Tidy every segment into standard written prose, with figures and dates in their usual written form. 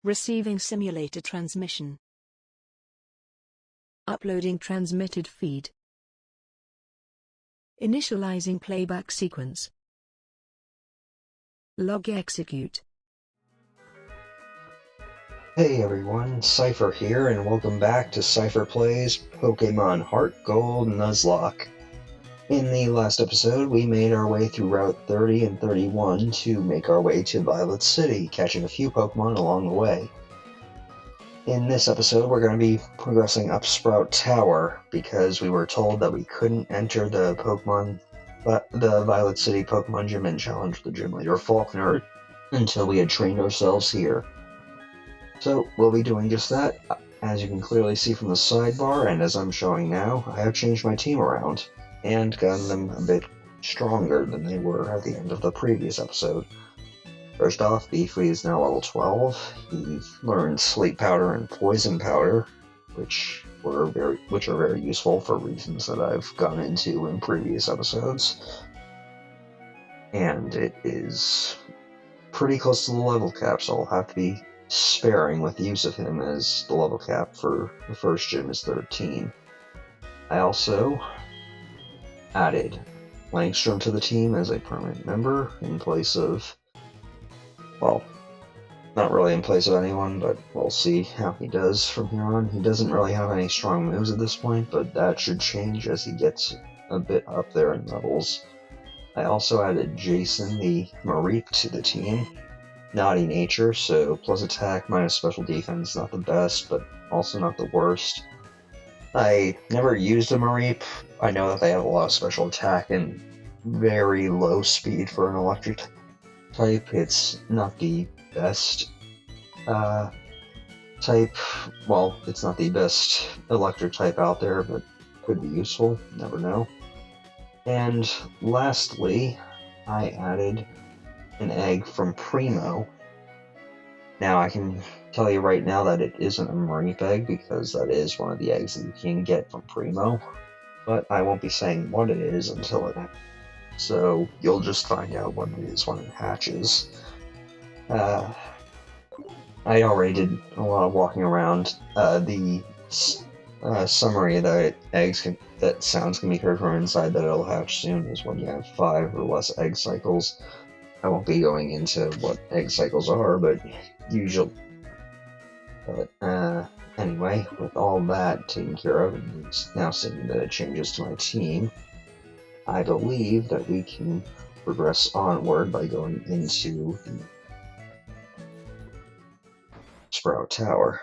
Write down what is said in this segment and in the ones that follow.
Receiving simulator transmission. Uploading transmitted feed. Initializing playback sequence. Log execute. Hey everyone, Seipher here, and welcome back to Seipher Plays Pokémon Heart Gold Nuzlocke. In the last episode, we made our way through Route 30 and 31 to make our way to Violet City, catching a few Pokémon along the way. In this episode, we're going to be progressing up Sprout Tower, because we were told that we couldn't enter the Violet City Pokemon Gym and challenge the gym leader Faulkner until we had trained ourselves here. So, we'll be doing just that. As you can clearly see from the sidebar, and as I'm showing now, I have changed my team around, and gotten them a bit stronger than they were at the end of the previous episode. First off, Beefy is now level 12. He's learned Sleep Powder and Poison Powder, which are very useful for reasons that I've gone into in previous episodes. And it is pretty close to the level cap, so I'll have to be sparing with use of him, as the level cap for the first gym is 13. I also added Langstrom to the team as a permanent member in place of, well, not really in place of anyone, but we'll see how he does from here on. He doesn't really have any strong moves at this point, but that should change as he gets a bit up there in levels. I also added Jason the Mareep to the team. Naughty nature, so plus attack minus special defense, not the best, but also not the worst. I never used a Mareep. I know that they have a lot of special attack and very low speed for an electric type. It's not the best type. Well, it's not the best electric type out there, but could be useful. Never know. And lastly, I added an egg from Primo. Now, I can tell you right now that it isn't a Mareep egg, because that is one of the eggs that you can get from Primo, but I won't be saying what it is until it happens, so you'll just find out what it is when it hatches. I already did a lot of walking around. The summary that that sounds can be heard from inside that it'll hatch soon is when you have 5 or less egg cycles. I won't be going into what egg cycles are, but usually. But anyway, with all that taken care of, and now seeing the changes to my team, I believe that we can progress onward by going into the Sprout Tower.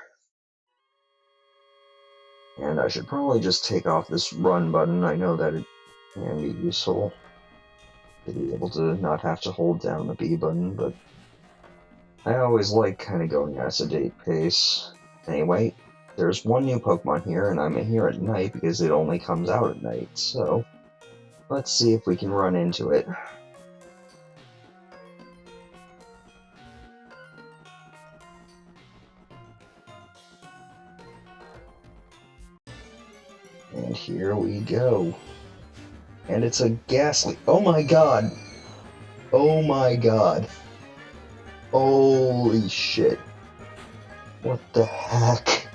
And I should probably just take off this run button. I know that it can be useful to be able to not have to hold down the B button, but I always like kind of going at a sedate pace. Anyway, there's one new Pokemon here, and I'm here at night because it only comes out at night, so let's see if we can run into it. And here we go. And it's a Ghastly. Oh my god! Oh my god. Holy shit. What the heck?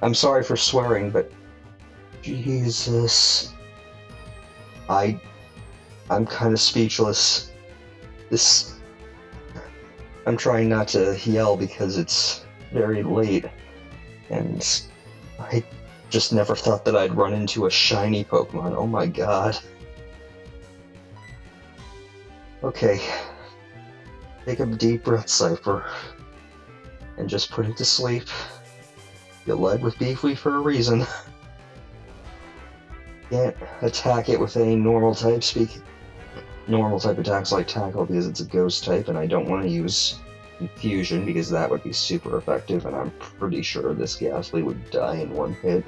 I'm sorry for swearing, but Jesus. I'm kind of speechless. I'm trying not to yell because it's very late, and I just never thought that I'd run into a shiny Pokemon. Oh my god. Okay. Take a deep breath, Seipher, and just put it to sleep. You led with Beefy for a reason. Can't attack it with any normal type attacks like Tackle because it's a ghost type, and I don't want to use Infusion because that would be super effective, and I'm pretty sure this Ghastly would die in one hit.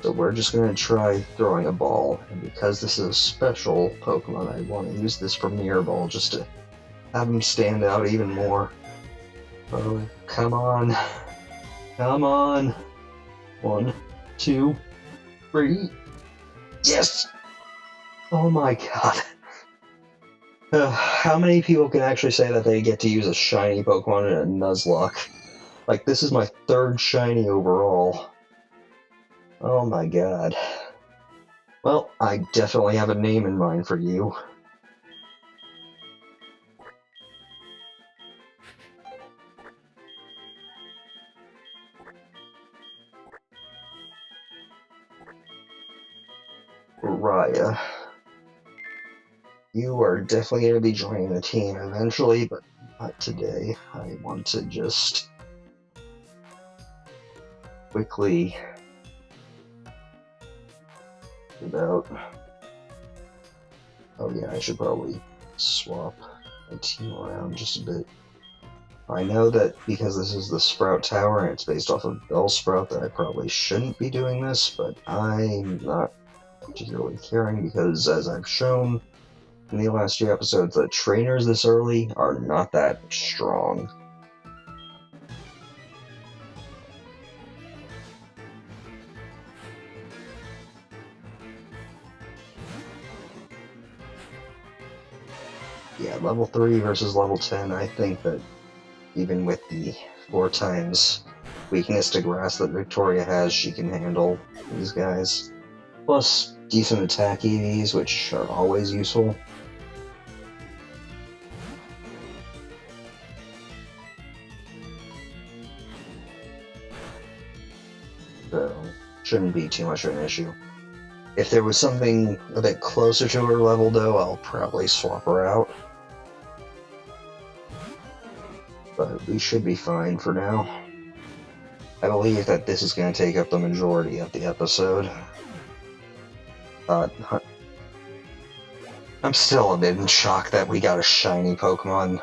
So we're just going to try throwing a ball, and because this is a special Pokemon, I want to use this Premier Ball just to have him stand out even more. Oh, come on. Come on. 1, 2, 3. Yes! Oh my god. How many people can actually say that they get to use a shiny Pokemon in a Nuzlocke? Like, this is my third shiny overall. Oh my god. Well, I definitely have a name in mind for you. Raya. You are definitely going to be joining the team eventually, but not today. I want to just quickly about. Oh yeah, I should probably swap my team around just a bit. I know that because this is the Sprout Tower and it's based off of Bellsprout that I probably shouldn't be doing this, but I'm not particularly caring because, as I've shown in the last few episodes, the trainers this early are not that strong. Yeah, level 3 versus level 10, I think that even with the 4 times weakness to grass that Victoria has, she can handle these guys. Plus, decent attack EVs, which are always useful. So, shouldn't be too much of an issue. If there was something a bit closer to her level, though, I'll probably swap her out. But we should be fine for now. I believe that this is going to take up the majority of the episode. I'm still a bit in shock that we got a shiny Pokemon.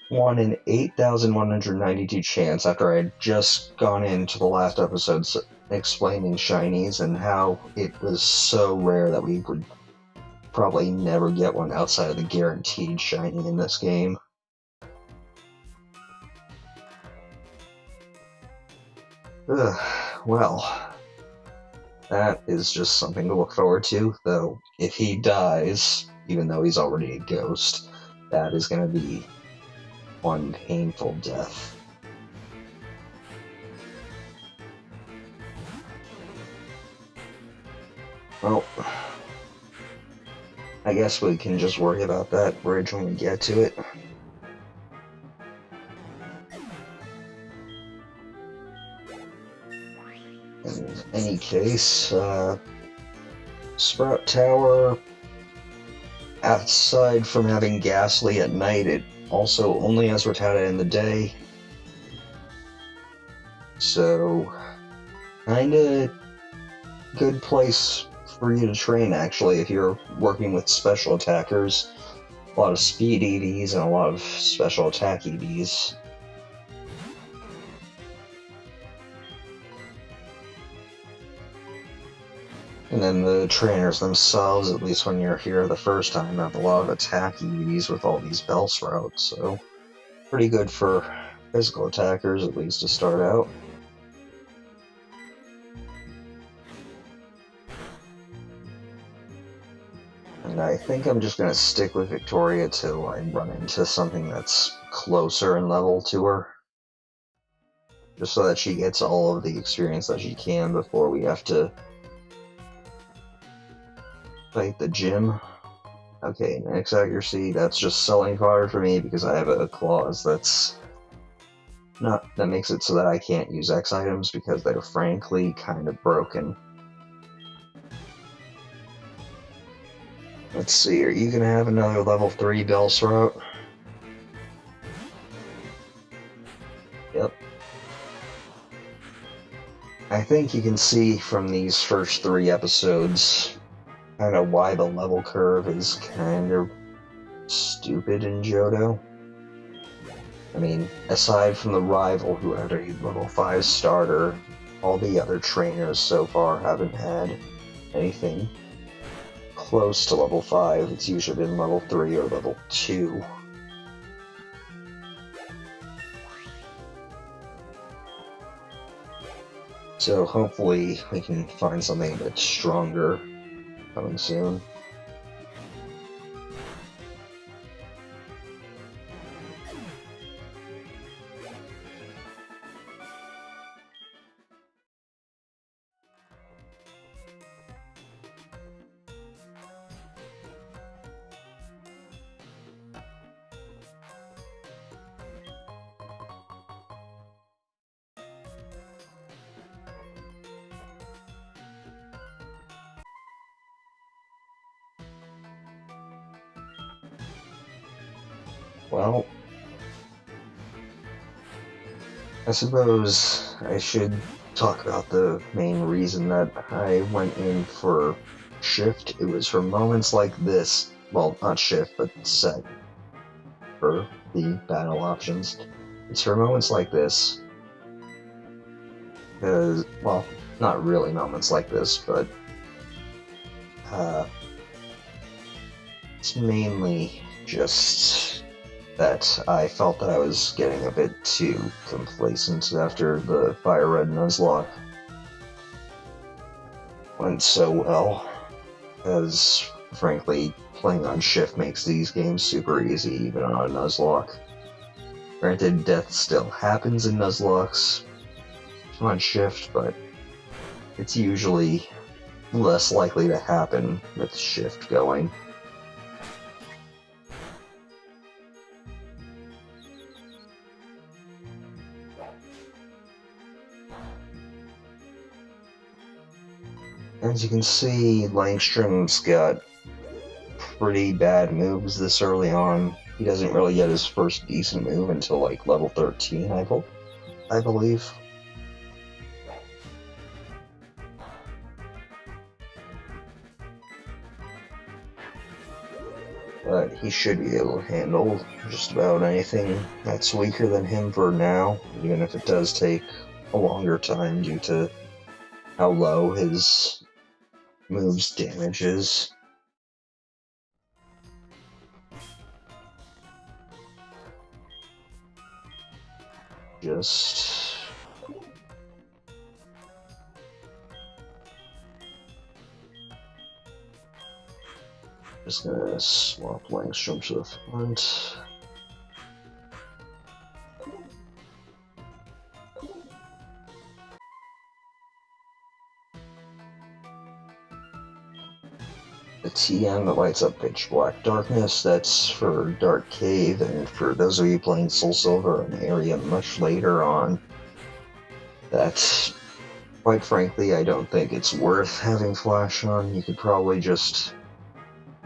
1 in 8,192 chance after I had just gone into the last episode explaining shinies and how it was so rare that we would probably never get one outside of the guaranteed shiny in this game. Ugh, well, that is just something to look forward to, though if he dies, even though he's already a ghost, that is going to be one painful death. Well, I guess we can just worry about that bridge when we get to it. In any case, Sprout Tower, aside from having Ghastly at night, it also only has Rattata in the day. So, kinda good place for you to train, actually, if you're working with special attackers. A lot of speed EVs and a lot of special attack EVs. And then the trainers themselves, at least when you're here the first time, have a lot of attack EVs with all these Bellsprouts, so pretty good for physical attackers, at least to start out. And I think I'm just going to stick with Victoria till I run into something that's closer in level to her. Just so that she gets all of the experience that she can before we have to fight the gym. Okay, max accuracy, that's just selling fodder for me because I have a clause that makes it so that I can't use X items because they're frankly kind of broken. Let's see, are you gonna have another level 3 Bellsprout? Yep. I think you can see from these first 3 episodes kind of why the level curve is kind of stupid in Johto. I mean, aside from the rival who had a level 5 starter, all the other trainers so far haven't had anything close to level 5. It's usually been level 3 or level 2. So hopefully we can find something a bit stronger coming soon. Well, I suppose I should talk about the main reason that I went in for shift. It was for moments like this. Well, not shift, but set for the battle options. It's for moments like this. Because, well, not really moments like this, but it's mainly just that I felt that I was getting a bit too complacent after the Fire Red Nuzlocke went so well, as frankly, playing on shift makes these games super easy, even on a Nuzlocke. Granted, death still happens in Nuzlocks on shift, but it's usually less likely to happen with shift going. As you can see, Langstrom's got pretty bad moves this early on. He doesn't really get his first decent move until like level 13, I believe. But he should be able to handle just about anything that's weaker than him for now, even if it does take a longer time due to how low his move's damage is. Just gonna swap Langstrom to the front. The TM that lights up Pitch Black Darkness, that's for Dark Cave, and for those of you playing Soul Silver, an area much later on. That, quite frankly, I don't think it's worth having Flash on. You could probably just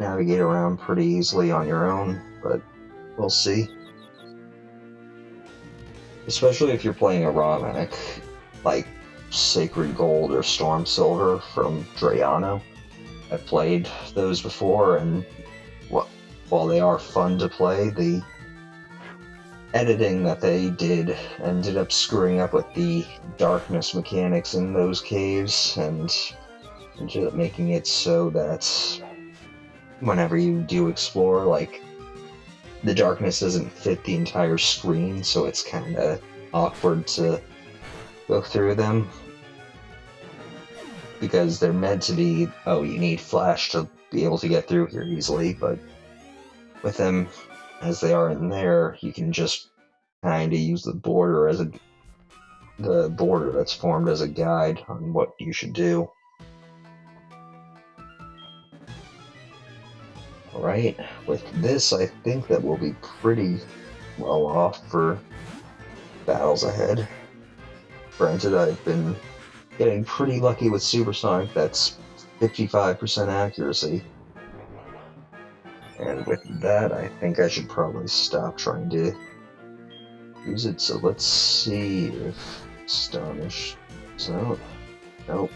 navigate around pretty easily on your own, but we'll see. Especially if you're playing a raw mech, like Sacred Gold or Storm Silver from Drayano. I've played those before, and while they are fun to play, the editing that they did ended up screwing up with the darkness mechanics in those caves, and ended up making it so that whenever you do explore, like, the darkness doesn't fit the entire screen, so it's kinda awkward to go through them. Because they're meant to be, oh, you need Flash to be able to get through here easily, but with them as they are in there, you can just kind of use the border that's formed as a guide on what you should do. Alright, with this, I think that we'll be pretty well off for battles ahead. Granted, I've been getting pretty lucky with Supersonic, that's 55% accuracy. And with that, I think I should probably stop trying to use it, so let's see if Astonish is out. Nope.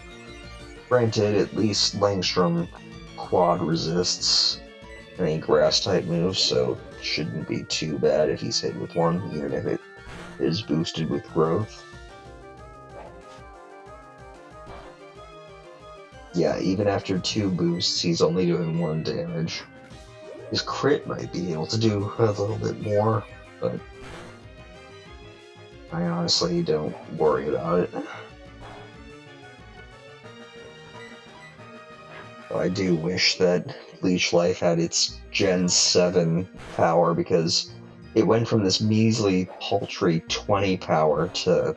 Granted, at least Langstrom quad resists any grass-type moves, so it shouldn't be too bad if he's hit with one, even if it is boosted with growth. Yeah, even after 2 boosts, he's only doing 1 damage. His crit might be able to do a little bit more, but I honestly don't worry about it. I do wish that Leech Life had its Gen 7 power, because it went from this measly, paltry 20 power to,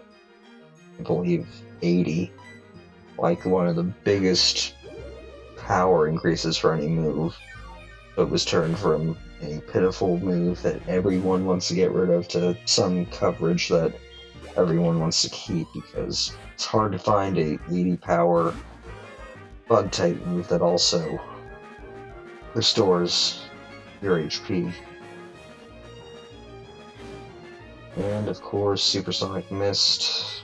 I believe, 80. Like one of the biggest power increases for any move. So it was turned from a pitiful move that everyone wants to get rid of to some coverage that everyone wants to keep, because it's hard to find a 80 power bug type move that also restores your HP. And of course, Supersonic Mist.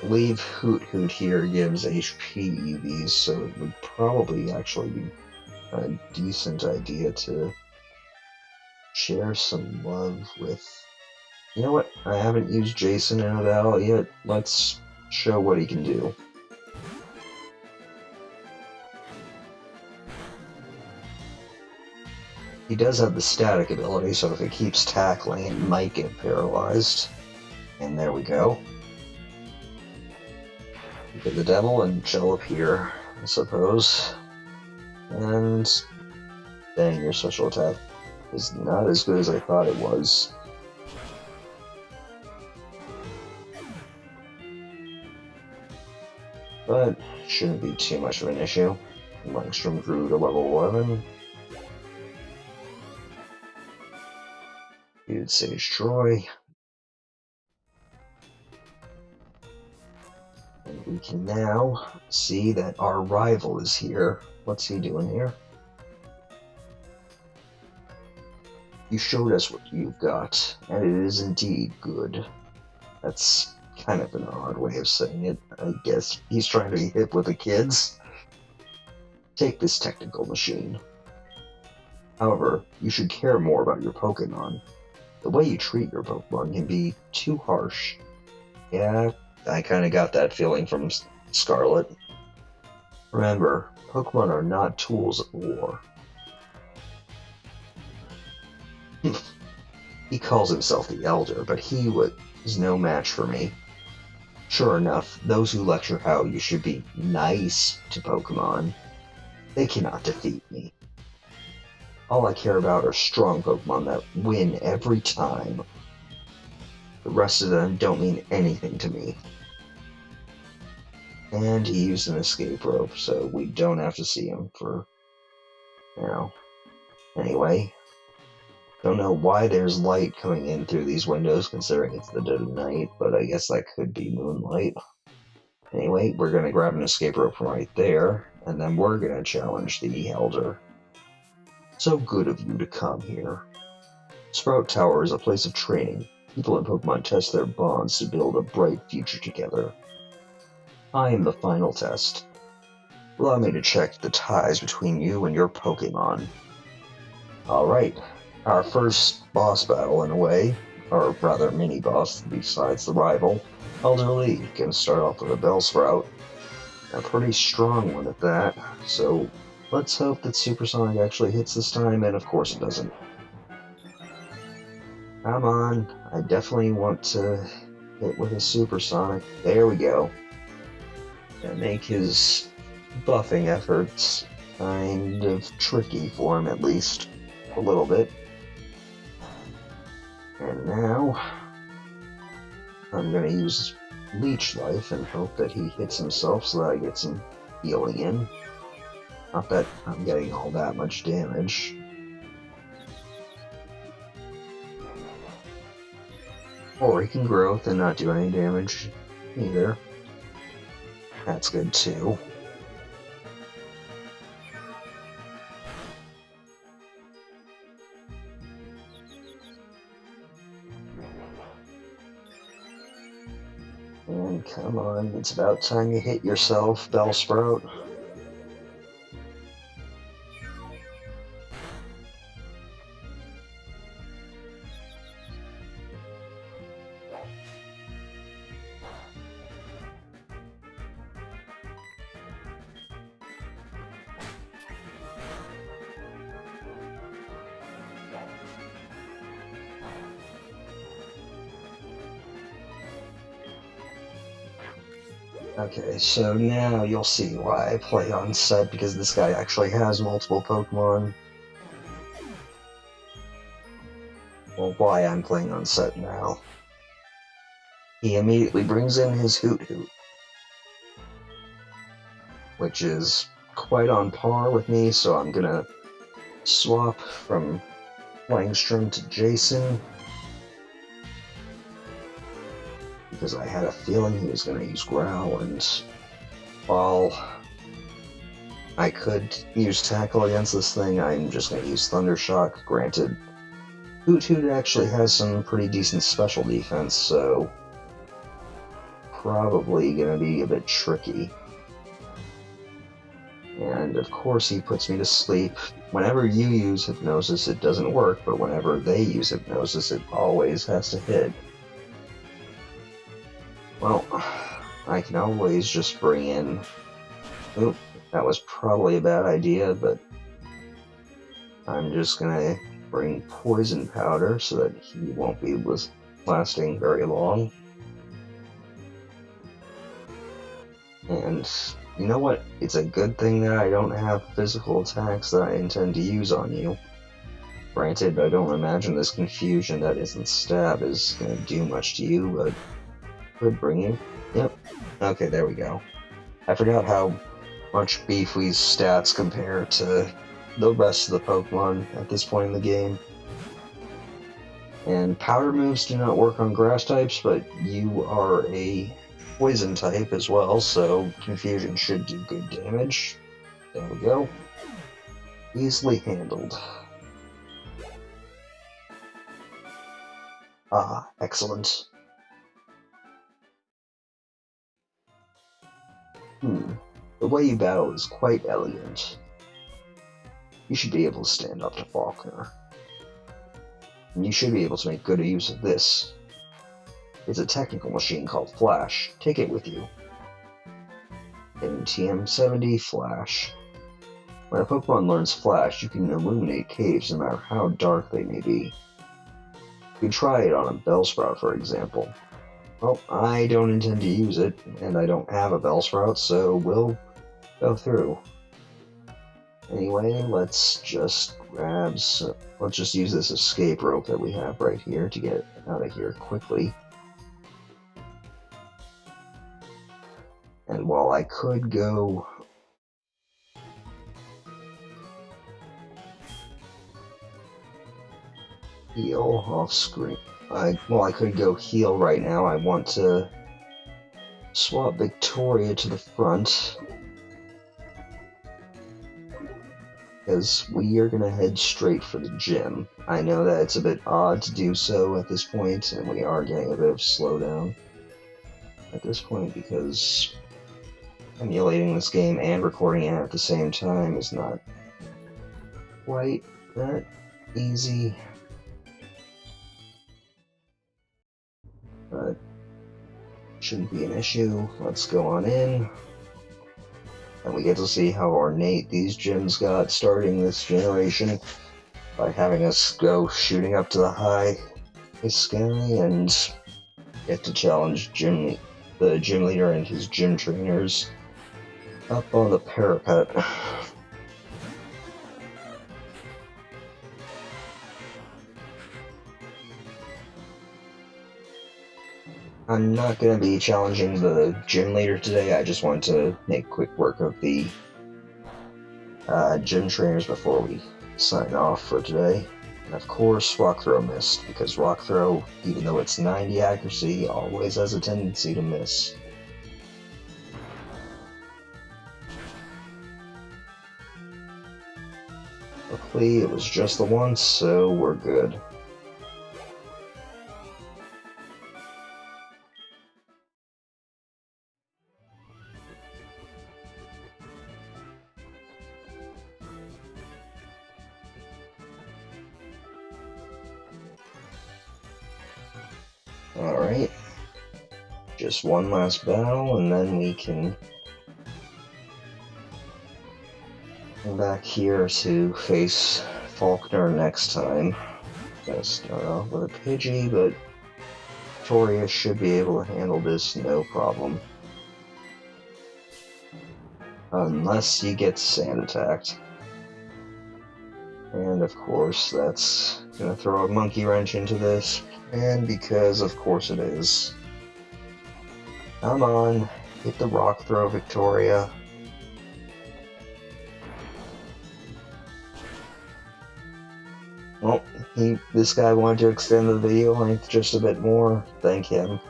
I believe Hoot Hoot here gives HP EVs, so it would probably actually be a decent idea to share some love with... You know what? I haven't used Jason in a battle yet. Let's show what he can do. He does have the static ability, so if it keeps tackling, it might get paralyzed. And there we go. Get the devil and chill up here, I suppose. And dang, your special attack is not as good as I thought it was. But shouldn't be too much of an issue. Langstrom grew to level 11. You'd Sage Troy. And we can now see that our rival is here. What's he doing here? You showed us what you've got, and it is indeed good. That's kind of an odd way of saying it. I guess he's trying to be hip with the kids. Take this technical machine. However, you should care more about your Pokémon. The way you treat your Pokémon can be too harsh. Yeah, I kind of got that feeling from Scarlet. Remember, Pokémon are not tools of war. He calls himself the Elder, but he was no match for me. Sure enough, those who lecture how you should be nice to Pokémon, they cannot defeat me. All I care about are strong Pokémon that win every time. The rest of them don't mean anything to me. And he used an escape rope, so we don't have to see him for now. Anyway, don't know why there's light coming in through these windows, considering it's the dead of night, but I guess that could be moonlight. Anyway, we're going to grab an escape rope from right there, and then we're going to challenge the Elder. So good of you to come here. Sprout Tower is a place of training. People in Pokemon test their bonds to build a bright future together. I am the final test. Allow me to check the ties between you and your Pokemon. Alright, our first boss battle in a way, or rather mini-boss besides the rival, Elder Lee. Gonna start off with a Bellsprout. A pretty strong one at that, so let's hope that Supersonic actually hits this time, and of course it doesn't. Come on, I definitely want to hit with a Supersonic. There we go. And make his buffing efforts kind of tricky for him, at least a little bit. And now I'm going to use Leech Life and hope that he hits himself so that I get some healing in. Not that I'm getting all that much damage. Or he can growth and not do any damage either. That's good too. And come on, it's about time you hit yourself, Bellsprout. Okay, so now you'll see why I play on set, because this guy actually has multiple Pokemon. Well, why I'm playing on set now. He immediately brings in his Hoot Hoot, which is quite on par with me, so I'm gonna swap from Langstrom to Jason, because I had a feeling he was going to use Growl, and while I could use Tackle against this thing, I'm just going to use Thundershock. Granted, Hoot Hoot actually has some pretty decent special defense, so probably gonna be a bit tricky. And of course he puts me to sleep. Whenever you use hypnosis, it doesn't work, but whenever they use hypnosis, it always has to hit. Well, I can always just bring in... Oop, that was probably a bad idea, but I'm just gonna bring poison powder so that he won't be lasting very long. And you know what? It's a good thing that I don't have physical attacks that I intend to use on you. Granted, I don't imagine this confusion that isn't stab is gonna do much to you, but could bring you. Yep. Okay, there we go. I forgot how much Beefly's stats compare to the rest of the Pokemon at this point in the game. And powder moves do not work on grass types, but you are a poison type as well, so confusion should do good damage. There we go. Easily handled. Ah, excellent. The way you battle is quite elegant. You should be able to stand up to Faulkner. And you should be able to make good use of this. It's a technical machine called Flash. Take it with you. TM70 Flash. When a Pokemon learns Flash, you can illuminate caves no matter how dark they may be. You can try it on a Bellsprout, for example. Well, I don't intend to use it, and I don't have a Bellsprout, so we'll go through. Anyway, let's just let's just use this escape rope that we have right here to get out of here quickly. And while I could go heal off screen, I could go heal right now. I want to swap Victoria to the front, because we are going to head straight for the gym. I know that it's a bit odd to do so at this point, and we are getting a bit of slowdown at this point, because emulating this game and recording it at the same time is not quite that easy. But shouldn't be an issue. Let's go on in. And we get to see how ornate these gyms got starting this generation by having us go shooting up to the high sky and get to challenge the gym leader and his gym trainers up on the parapet. I'm not going to be challenging the gym leader today. I just want to make quick work of the gym trainers before we sign off for today. And of course, Rock Throw missed, because Rock Throw, even though it's 90 accuracy, always has a tendency to miss. Luckily, it was just the once, so we're good. Alright, just one last battle, and then we can come back here to face Faulkner next time. Gonna start off with a Pidgey, but Victoria should be able to handle this no problem. Unless he gets sand attacked. And of course, that's gonna throw a monkey wrench into this. And because of course it is. Come on, hit the Rock Throw, Victoria. Well, this guy wanted to extend the video length just a bit more. Thank him.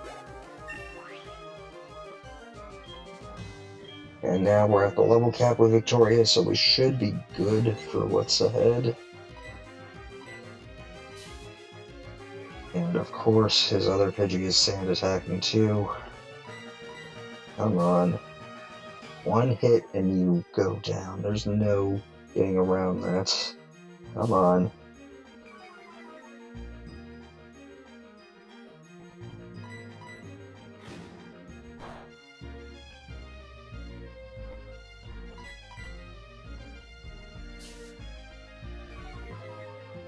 And now we're at the level cap with Victoria, so we should be good for what's ahead. And of course, his other Pidgey is sand attacking too. Come on. One hit and you go down. There's no getting around that. Come on.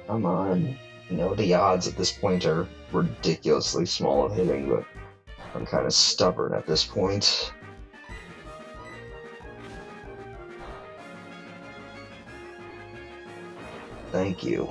Come on. You know, the odds at this point are ridiculously small of hitting, but I'm kind of stubborn at this point. Thank you.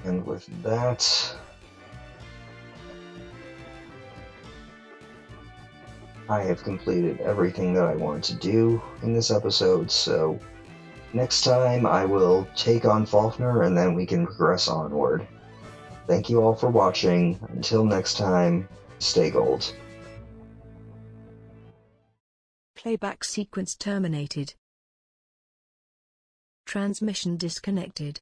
And with that, I have completed everything that I wanted to do in this episode, so next time I will take on Faulkner and then we can progress onward. Thank you all for watching. Until next time, stay gold. Playback sequence terminated. Transmission disconnected.